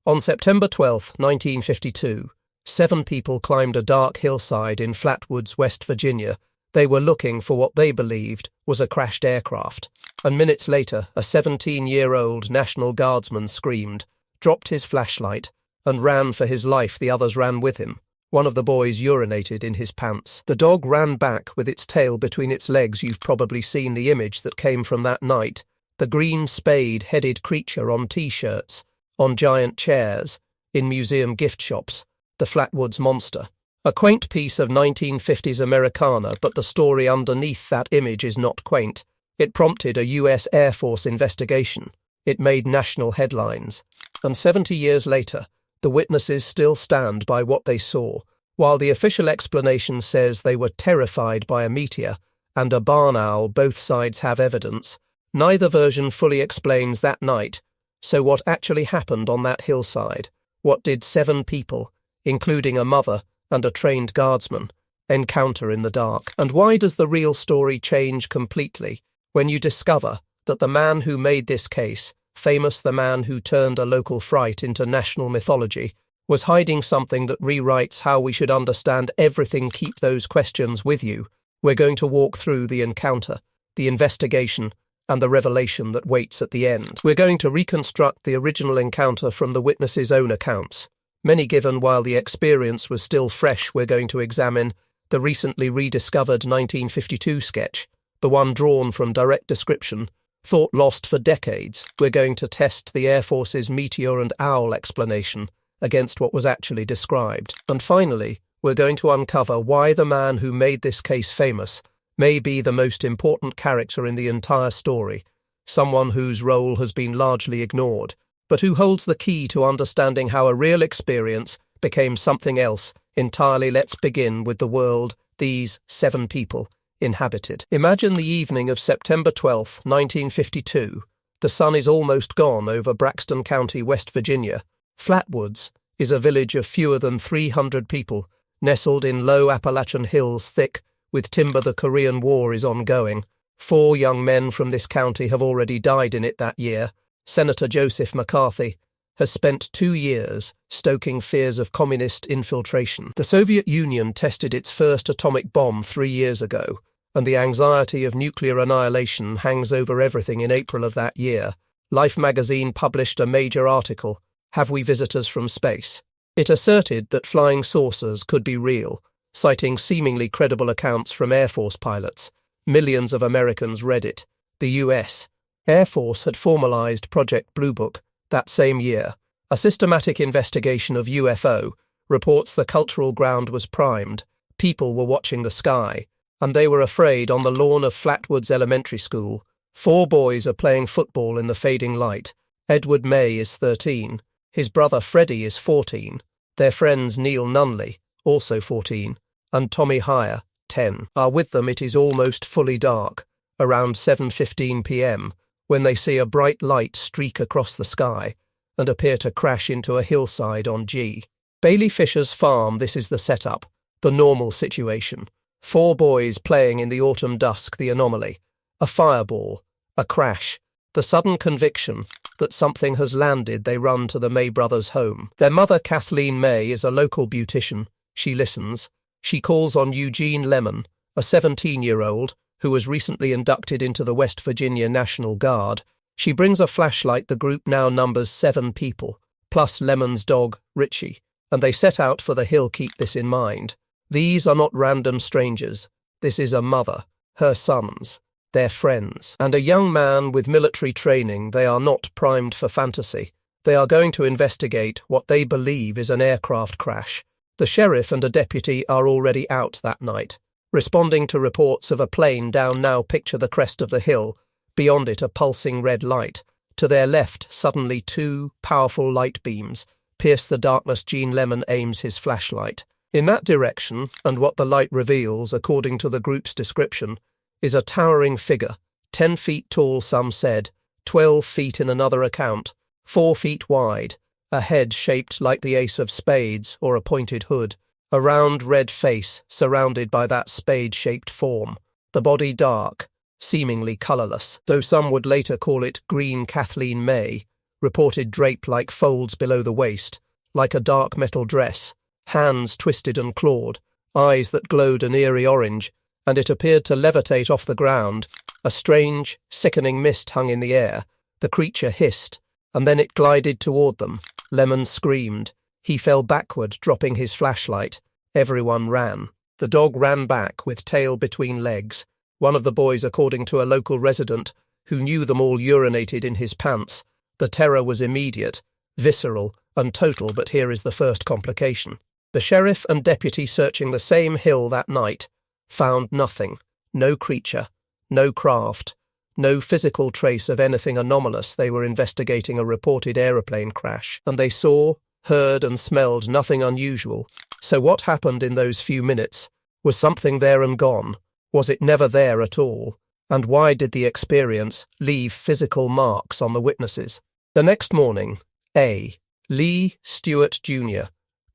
On September 12, 1952, 7 people climbed a dark hillside in Flatwoods, West Virginia. They were looking for what they believed was a crashed aircraft. And minutes later, a 17-year-old National Guardsman screamed, dropped his flashlight, and ran for his life. The others ran with him. One of the boys urinated in his pants. The dog ran back with its tail between its legs. You've probably seen the image that came from that night. The green spade-headed creature on T-shirts, on giant chairs, in museum gift shops, the Flatwoods Monster. A quaint piece of 1950s Americana, but the story underneath that image is not quaint. It prompted a US Air Force investigation. It made national headlines. And 70 years later, the witnesses still stand by what they saw. While the official explanation says they were terrified by a meteor and a barn owl, both sides have evidence. Neither version fully explains that night. So what actually happened on that hillside? What did 7 people, including a mother and a trained guardsman, encounter in the dark? And why does the real story change completely when you discover that the man who made this case, famous the man who turned a local fright into national mythology, was hiding something that rewrites how we should understand everything? Keep those questions with you. We're going to walk through the encounter, the investigation, and the revelation that waits at the end. We're going to reconstruct the original encounter from the witnesses' own accounts, many given while the experience was still fresh. We're going to examine the recently rediscovered 1952 sketch, the one drawn from direct description, thought lost for decades. We're going to test the Air Force's meteor and owl explanation against what was actually described. And finally, we're going to uncover why the man who made this case famous may be the most important character in the entire story, someone whose role has been largely ignored, but who holds the key to understanding how a real experience became something else entirely. Let's begin with the world these 7 people inhabited. Imagine the evening of September 12, 1952. The sun is almost gone over Braxton County, West Virginia. Flatwoods is a village of fewer than 300 people, nestled in low Appalachian hills thick with timber. The Korean War is ongoing. 4 young men from this county have already died in it that year. Senator Joseph McCarthy has spent 2 years stoking fears of communist infiltration. The Soviet Union tested its first atomic bomb 3 years ago, and the anxiety of nuclear annihilation hangs over everything. In April of that year, Life magazine published a major article, "Have We Visitors from Space?" It asserted that flying saucers could be real, citing seemingly credible accounts from Air Force pilots. Millions of Americans read it. The US Air Force had formalized Project Blue Book that same year. A systematic investigation of UFO reports the cultural ground was primed. People were watching the sky, and they were afraid. On the lawn of Flatwoods Elementary School, 4 boys are playing football in the fading light. Edward May is 13. His brother Freddie is 14. Their friends Neil Nunley, also 14, and Tommy Heyer, 10, are with them. It is almost fully dark, around 7:15 p.m., when they see a bright light streak across the sky and appear to crash into a hillside on G. Bailey Fisher's farm. This is the setup, the normal situation. 4 boys playing in the autumn dusk. The anomaly, a fireball, a crash, the sudden conviction that something has landed. They run to the May brothers' home. Their mother, Kathleen May, is a local beautician. She listens. She calls on Eugene Lemon, a 17-year-old who was recently inducted into the West Virginia National Guard. She brings a flashlight. The group now numbers 7 people, plus Lemon's dog, Richie, and they set out for the hill. Keep this in mind. These are not random strangers. This is a mother, her sons, their friends, and a young man with military training. They are not primed for fantasy. They are going to investigate what they believe is an aircraft crash. The sheriff and a deputy are already out that night, responding to reports of a plane down. Now picture the crest of the hill, beyond it a pulsing red light. To their left, suddenly 2 powerful light beams pierce the darkness. Gene Lemon aims his flashlight in that direction, and what the light reveals, according to the group's description, is a towering figure, 10 feet tall some said, 12 feet in another account, 4 feet wide, a head shaped like the ace of spades or a pointed hood, a round red face surrounded by that spade-shaped form, the body dark, seemingly colourless, though some would later call it green. Kathleen May reported draped like folds below the waist, like a dark metal dress, hands twisted and clawed, eyes that glowed an eerie orange, and it appeared to levitate off the ground. A strange, sickening mist hung in the air. The creature hissed, and then it glided toward them. Lemon screamed. He fell backward, dropping his flashlight. Everyone ran. The dog ran back, with tail between legs. One of the boys, according to a local resident, who knew them all, urinated in his pants. The terror was immediate, visceral, and total, but here is the first complication. The sheriff and deputy searching the same hill that night found nothing. No creature, no craft, no physical trace of anything anomalous. They were investigating a reported aeroplane crash, and they saw, heard, and smelled nothing unusual. So what happened in those few minutes? Was something there and gone? Was it never there at all? And why did the experience leave physical marks on the witnesses? The next morning, A. Lee Stewart Jr.,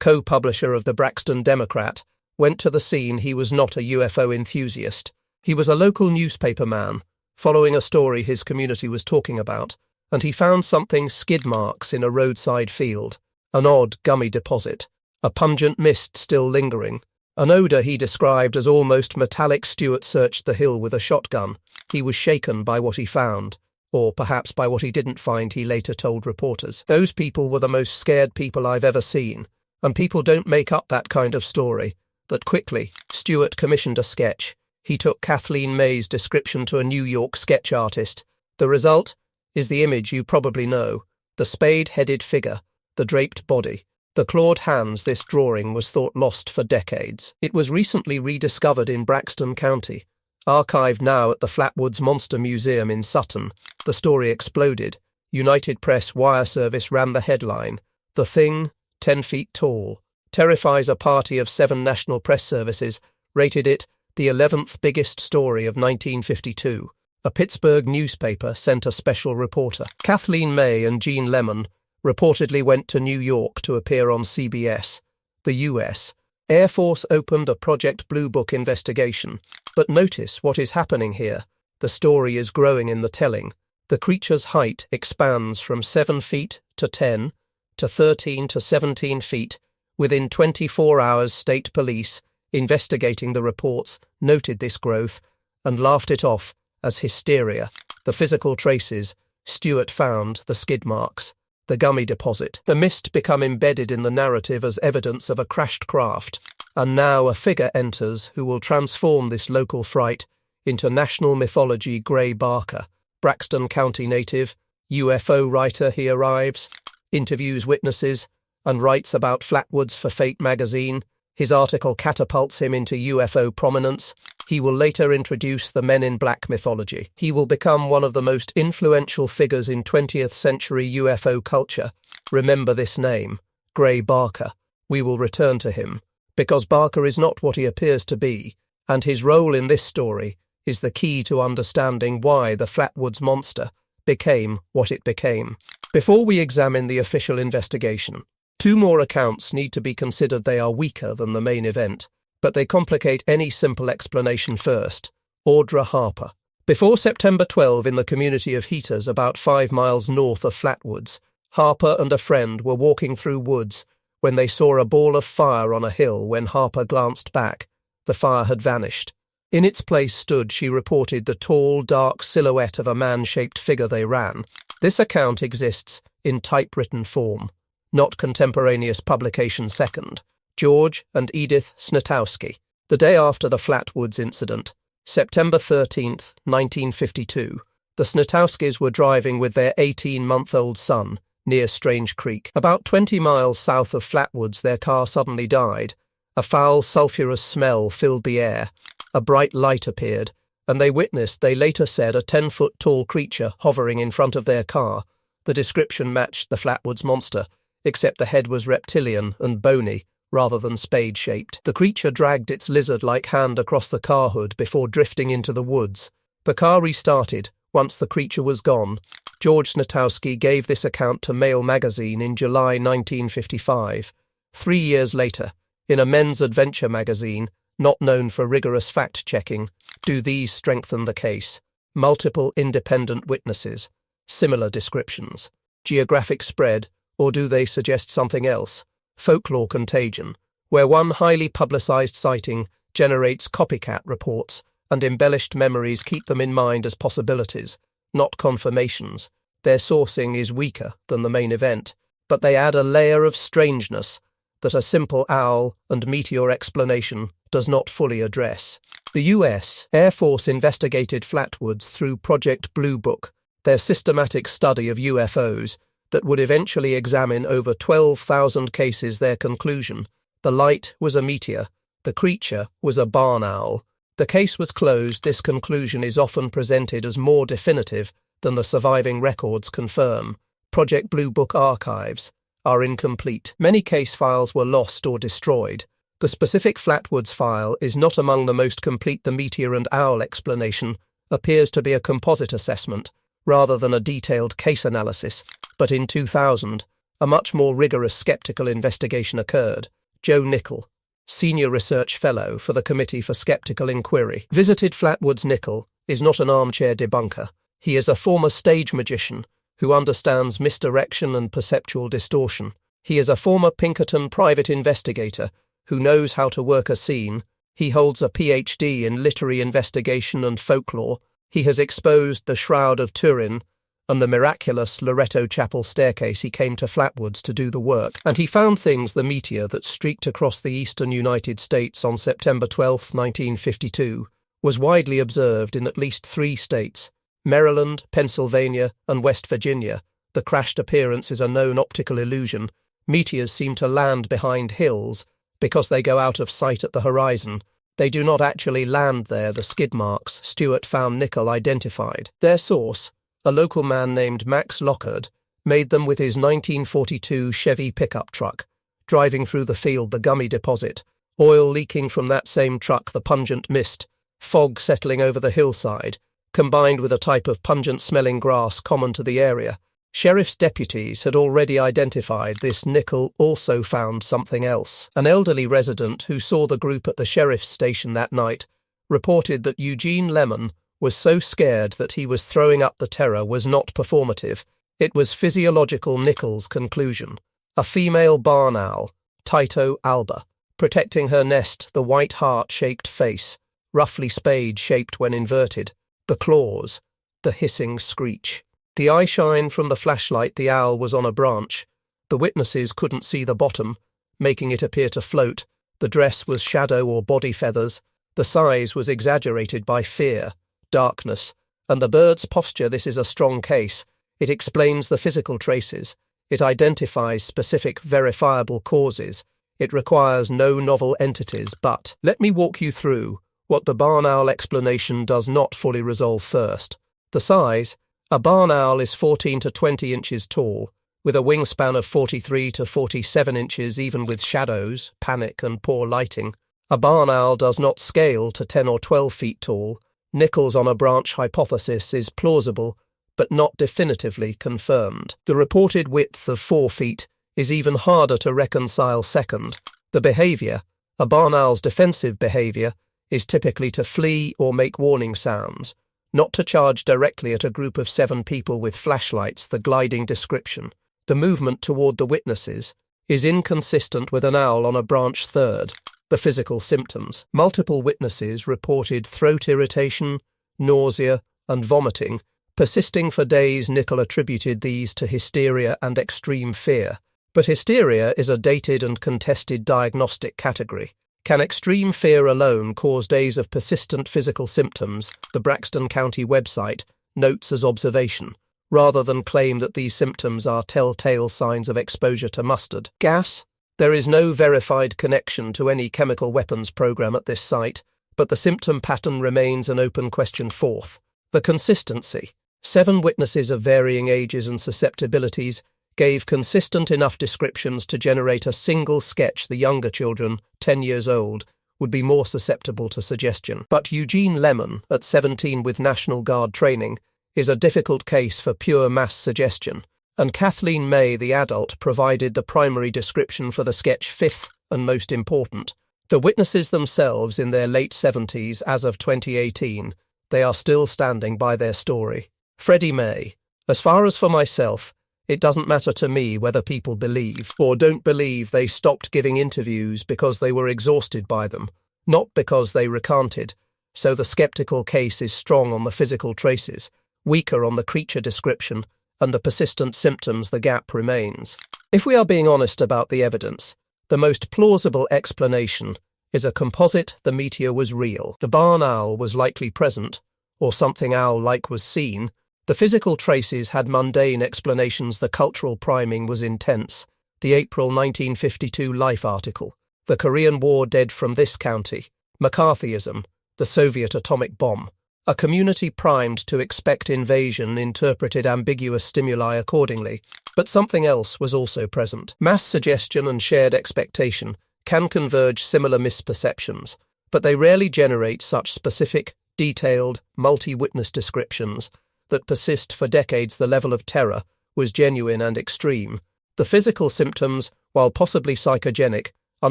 co-publisher of the Braxton Democrat, went to the scene. He was not a UFO enthusiast. He was a local newspaper man, following a story his community was talking about, and he found something: skid marks in a roadside field, an odd gummy deposit, a pungent mist still lingering, an odour he described as almost metallic. Stewart searched the hill with a shotgun. He was shaken by what he found, or perhaps by what he didn't find, he later told reporters. Those people were the most scared people I've ever seen, and people don't make up that kind of story. That quickly, Stewart commissioned a sketch. He took Kathleen May's description to a New York sketch artist. The result is the image you probably know: the spade-headed figure, the draped body, the clawed hands. This drawing was thought lost for decades. It was recently rediscovered in Braxton County, archived now at the Flatwoods Monster Museum in Sutton. The story exploded. United Press wire service ran the headline: "The Thing, 10 feet tall, terrifies a party of 7." National press services rated it the 11th biggest story of 1952. A Pittsburgh newspaper sent a special reporter. Kathleen May and Gene Lemon reportedly went to New York to appear on CBS. The U.S. Air Force opened a Project Blue Book investigation. But notice what is happening here. The story is growing in the telling. The creature's height expands from 7 feet to 10 to 13 to 17 feet. Within 24 hours, state police, investigating the reports, noted this growth and laughed it off as hysteria. The physical traces Stewart found: the skid marks, the gummy deposit. The mist become embedded in the narrative as evidence of a crashed craft. And now a figure enters who will transform this local fright into national mythology: Gray Barker. Braxton County native, UFO writer, he arrives, interviews witnesses, and writes about Flatwoods for Fate magazine. His article catapults him into UFO prominence. He will later introduce the Men in Black mythology. He will become one of the most influential figures in 20th century UFO culture. Remember this name, Gray Barker. We will return to him, because Barker is not what he appears to be, and his role in this story is the key to understanding why the Flatwoods Monster became what it became. Before we examine the official investigation, 2 more accounts need to be considered. They are weaker than the main event, but they complicate any simple explanation. First, Audra Harper. Before September 12, in the community of Heaters, about 5 miles north of Flatwoods, Harper and a friend were walking through woods when they saw a ball of fire on a hill. When Harper glanced back, the fire had vanished. In its place stood, she reported, the tall, dark silhouette of a man-shaped figure. They ran. This account exists in typewritten form, not contemporaneous publication. Second, George and Edith Snatowski. The day after the Flatwoods incident, September 13th, 1952, the Snatowskis were driving with their 18-month-old son near Strange Creek. About 20 miles south of Flatwoods, their car suddenly died. A foul, sulphurous smell filled the air. A bright light appeared, and they later said, a 10-foot-tall creature hovering in front of their car. The description matched the Flatwoods Monster, except the head was reptilian and bony rather than spade-shaped. The creature dragged its lizard-like hand across the car hood before drifting into the woods. The car restarted once the creature was gone. George Snatowski gave this account to Mail magazine in July 1955. 3 years later, in a men's adventure magazine, not known for rigorous fact-checking, do these strengthen the case? Multiple independent witnesses, similar descriptions. geographic spread, or do they suggest something else? Folklore contagion, where one highly publicized sighting generates copycat reports and embellished memories keep them in mind as possibilities, not confirmations. Their sourcing is weaker than the main event, but they add a layer of strangeness that a simple owl and meteor explanation does not fully address. The US Air Force investigated Flatwoods through Project Blue Book, their systematic study of UFOs that would eventually examine over 12,000 cases. Their conclusion: the light was a meteor, the creature was a barn owl. The case was closed. This conclusion is often presented as more definitive than the surviving records confirm. Project Blue Book archives are incomplete. Many case files were lost or destroyed. The specific Flatwoods file is not among the most complete. The meteor and owl explanation appears to be a composite assessment rather than a detailed case analysis. But in 2000, a much more rigorous skeptical investigation occurred. Joe Nickell, Senior Research Fellow for the Committee for Skeptical Inquiry, visited Flatwoods. Nickell is not an armchair debunker. He is a former stage magician who understands misdirection and perceptual distortion. He is a former Pinkerton private investigator who knows how to work a scene. He holds a PhD in literary investigation and folklore. He has exposed the Shroud of Turin and the miraculous Loretto Chapel staircase. He came to Flatwoods to do the work, and he found things. The meteor that streaked across the eastern United States on September 12, 1952, was widely observed in at least 3 states, Maryland, Pennsylvania, and West Virginia. The crashed appearance is a known optical illusion. Meteors seem to land behind hills because they go out of sight at the horizon. They do not actually land there. The skid marks Stewart found Nickell identified. Their source, a local man named Max Lockard, made them with his 1942 Chevy pickup truck, driving through the field. The gummy deposit, oil leaking from that same truck, the pungent mist, fog settling over the hillside, combined with a type of pungent-smelling grass common to the area. Sheriff's deputies had already identified this. Nickell also found something else. An elderly resident who saw the group at the sheriff's station that night reported that Eugene Lemon was so scared that he was throwing up. The terror was not performative. It was physiological. Nicholl's conclusion: a female barn owl, Tyto alba, protecting her nest. The white heart-shaped face, roughly spade-shaped when inverted. The claws, the hissing screech. The eye shine from the flashlight. The owl was on a branch. The witnesses couldn't see the bottom, making it appear to float. The dress was shadow or body feathers. The size was exaggerated by fear, darkness, and the bird's posture. This is a strong case. It explains the physical traces. It identifies specific verifiable causes. It requires no novel entities. But let me walk you through what the barn owl explanation does not fully resolve. First, the size. A barn owl is 14 to 20 inches tall, with a wingspan of 43 to 47 inches even with shadows, panic and poor lighting. A barn owl does not scale to 10 or 12 feet tall. Nicholl's on a branch hypothesis is plausible, but not definitively confirmed. The reported width of 4 feet is even harder to reconcile. Second, the behavior. A barn owl's defensive behavior is typically to flee or make warning sounds, not to charge directly at a group of 7 people with flashlights. The gliding description. The movement toward the witnesses is inconsistent with an owl on a branch. Third, the physical symptoms. Multiple witnesses reported throat irritation, nausea, and vomiting, persisting for days. Nickell attributed these to hysteria and extreme fear. But hysteria is a dated and contested diagnostic category. Can extreme fear alone cause days of persistent physical symptoms? The Braxton County website notes as observation, rather than claim that these symptoms are telltale signs of exposure to mustard gas. There is no verified connection to any chemical weapons program at this site, but the symptom pattern remains an open question. Fourth, the consistency. 7 witnesses of varying ages and susceptibilities gave consistent enough descriptions to generate a single sketch. The younger children, 10 years old, would be more susceptible to suggestion. But Eugene Lemon, at 17 with National Guard training, is a difficult case for pure mass suggestion, and Kathleen May, the adult, provided the primary description for the sketch. Fifth, and most important, the witnesses themselves in their late 70s as of 2018, they are still standing by their story. Freddie May. As far as for myself, It doesn't matter to me whether people believe or don't believe. They stopped giving interviews because they were exhausted by them, not because they recanted. So the skeptical case is strong on the physical traces, weaker on the creature description, and the persistent symptoms. The gap remains. If we are being honest about the evidence, the most plausible explanation is a composite. The meteor was real. The barn owl was likely present, or something owl-like was seen. The physical traces had mundane explanations. The cultural priming was intense. The April 1952 Life article, "The Korean War Dead from This County," McCarthyism, the Soviet atomic bomb. A community primed to expect invasion interpreted ambiguous stimuli accordingly. But something else was also present. Mass suggestion and shared expectation can converge similar misperceptions, but they rarely generate such specific, detailed, multi-witness descriptions that persist for decades. The level of terror was genuine and extreme. The physical symptoms, while possibly psychogenic, are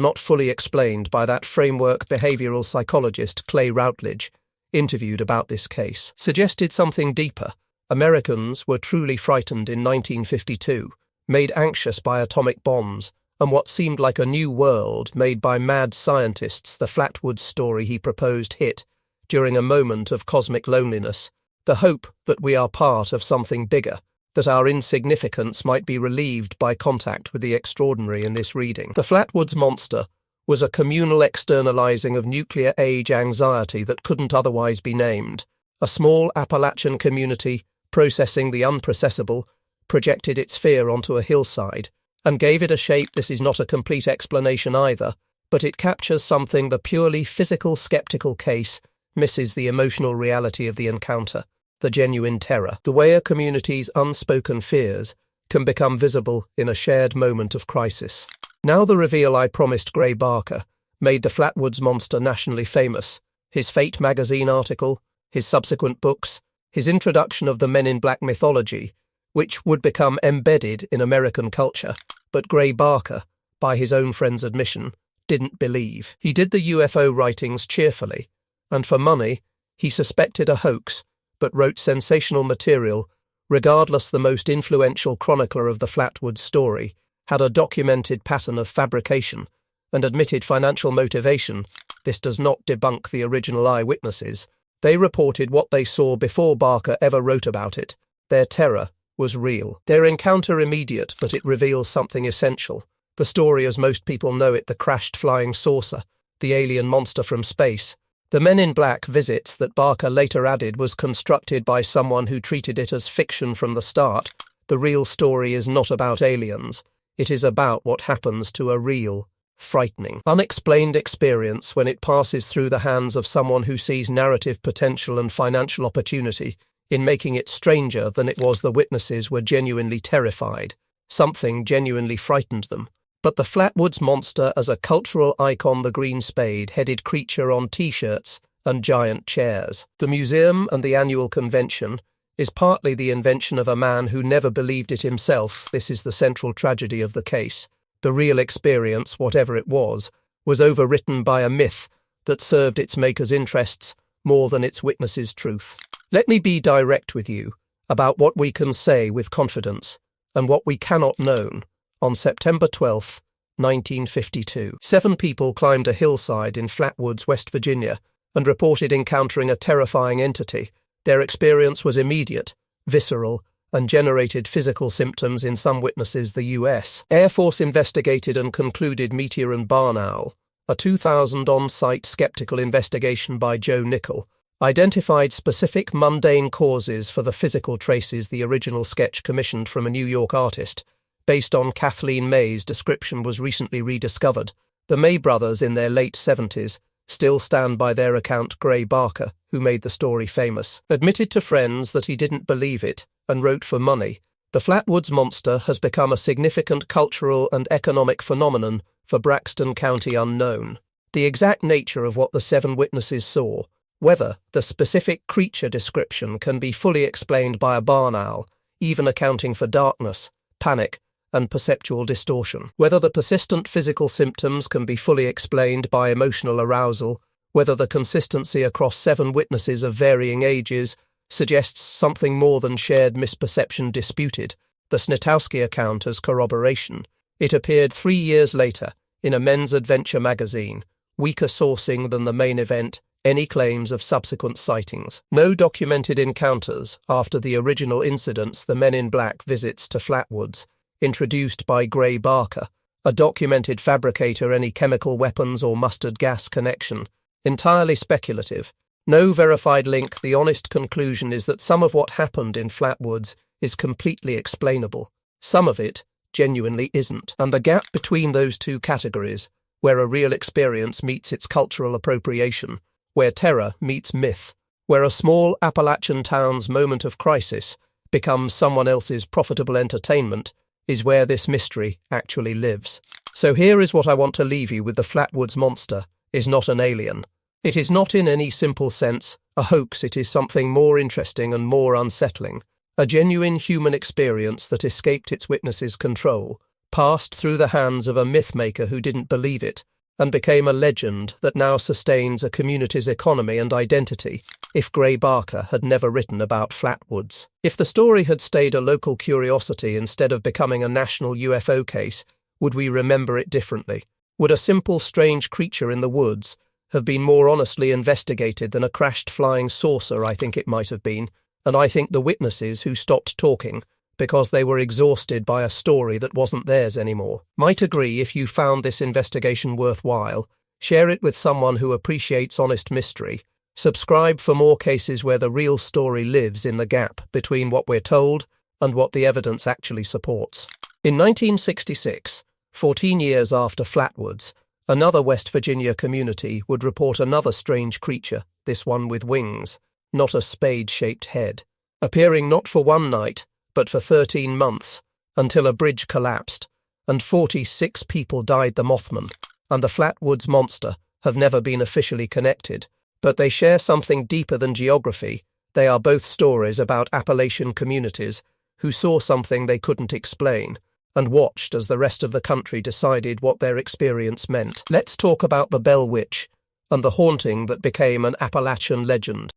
not fully explained by that framework. Behavioral psychologist Clay Routledge, interviewed about this case, suggested something deeper. Americans were truly frightened in 1952, made anxious by atomic bombs, and what seemed like a new world made by mad scientists. The Flatwoods story he proposed hit during a moment of cosmic loneliness, the hope that we are part of something bigger, that our insignificance might be relieved by contact with the extraordinary in this reading. The Flatwoods Monster was a communal externalizing of nuclear age anxiety that couldn't otherwise be named. A small Appalachian community, processing the unprocessable, projected its fear onto a hillside and gave it a shape. This is not a complete explanation either, but it captures something the purely physical skeptical case misses: the emotional reality of the encounter, the genuine terror, the way a community's unspoken fears can become visible in a shared moment of crisis. Now the reveal. I promised. Gray Barker made the Flatwoods Monster nationally famous. His Fate magazine article, his subsequent books, his introduction of the Men in Black mythology, which would become embedded in American culture. But Gray Barker, by his own friend's admission, didn't believe. He did the UFO writings cheerfully, and for money, he suspected a hoax, but wrote sensational material. Regardless, the most influential chronicler of the Flatwoods story had a documented pattern of fabrication and admitted financial motivation. This does not debunk the original eyewitnesses. They reported what they saw before Barker ever wrote about it. Their terror was real. Their encounter immediate, but it reveals something essential. The story as most people know it, the crashed flying saucer, the alien monster from space. The Men in Black visits that Barker later added was constructed by someone who treated it as fiction from the start. The real story is not about aliens. It is about what happens to a real, frightening, unexplained experience when it passes through the hands of someone who sees narrative potential and financial opportunity in making it stranger than it was. The witnesses were genuinely terrified. Something genuinely frightened them. But the Flatwoods Monster as a cultural icon, the green spade-headed creature on T-shirts and giant chairs. The museum and the annual convention is partly the invention of a man who never believed it himself. This is the central tragedy of the case. The real experience, whatever it was overwritten by a myth that served its maker's interests more than its witnesses' truth. Let me be direct with you about what we can say with confidence and what we cannot know. On September 12, 1952, 7 people climbed a hillside in Flatwoods, West Virginia, and reported encountering a terrifying entity. Their experience was immediate, visceral, and generated physical symptoms in some witnesses. The U.S. Air Force investigated and concluded meteor and barn owl. A 2000 on-site skeptical investigation by Joe Nickel identified specific mundane causes for the physical traces. The original sketch, commissioned from a New York artist, based on Kathleen May's description, was recently rediscovered. The May brothers, in their late 70s, still stand by their account. Gray Barker, who made the story famous, admitted to friends that he didn't believe it and wrote for money. The Flatwoods Monster has become a significant cultural and economic phenomenon for Braxton County. Unknown the exact nature of what the 7 witnesses saw, whether the specific creature description can be fully explained by a barn owl, even accounting for darkness, panic, and perceptual distortion, whether the persistent physical symptoms can be fully explained by emotional arousal, whether the consistency across 7 witnesses of varying ages suggests something more than shared misperception. Disputed. the Snitowski account as corroboration. It appeared 3 years later in a men's adventure magazine, weaker sourcing than the main event, any claims of subsequent sightings. No documented encounters after the original incidents, the Men in Black visits to Flatwoods, introduced by Gray Barker, a documented fabricator, any chemical weapons or mustard gas connection. Entirely speculative. No verified link. The honest conclusion is that some of what happened in Flatwoods is completely explainable. Some of it genuinely isn't. And the gap between those two categories, where a real experience meets its cultural appropriation, where terror meets myth, where a small Appalachian town's moment of crisis becomes someone else's profitable entertainment, is where this mystery actually lives. So here is what I want to leave you with. The Flatwoods Monster is not an alien. It is not in any simple sense a hoax. It is something more interesting and more unsettling. A genuine human experience that escaped its witnesses' control, passed through the hands of a myth-maker who didn't believe it, and became a legend that now sustains a community's economy and identity. If Gray Barker had never written about Flatwoods, if the story had stayed a local curiosity instead of becoming a national UFO case, would we remember it differently? Would a simple strange creature in the woods have been more honestly investigated than a crashed flying saucer? I think it might have been, and I think the witnesses who stopped talking because they were exhausted by a story that wasn't theirs anymore might agree. If you found this investigation worthwhile, share it with someone who appreciates honest mystery. Subscribe for more cases where the real story lives in the gap between what we're told and what the evidence actually supports. In 1966, 14 years after Flatwoods, another West Virginia community would report another strange creature, this one with wings, not a spade-shaped head, appearing not for one night, but for 13 months, until a bridge collapsed, and 46 people died. The Mothman and the Flatwoods Monster have never been officially connected, but they share something deeper than geography. They are both stories about Appalachian communities who saw something they couldn't explain, and watched as the rest of the country decided what their experience meant. Let's talk about the Bell Witch and the haunting that became an Appalachian legend.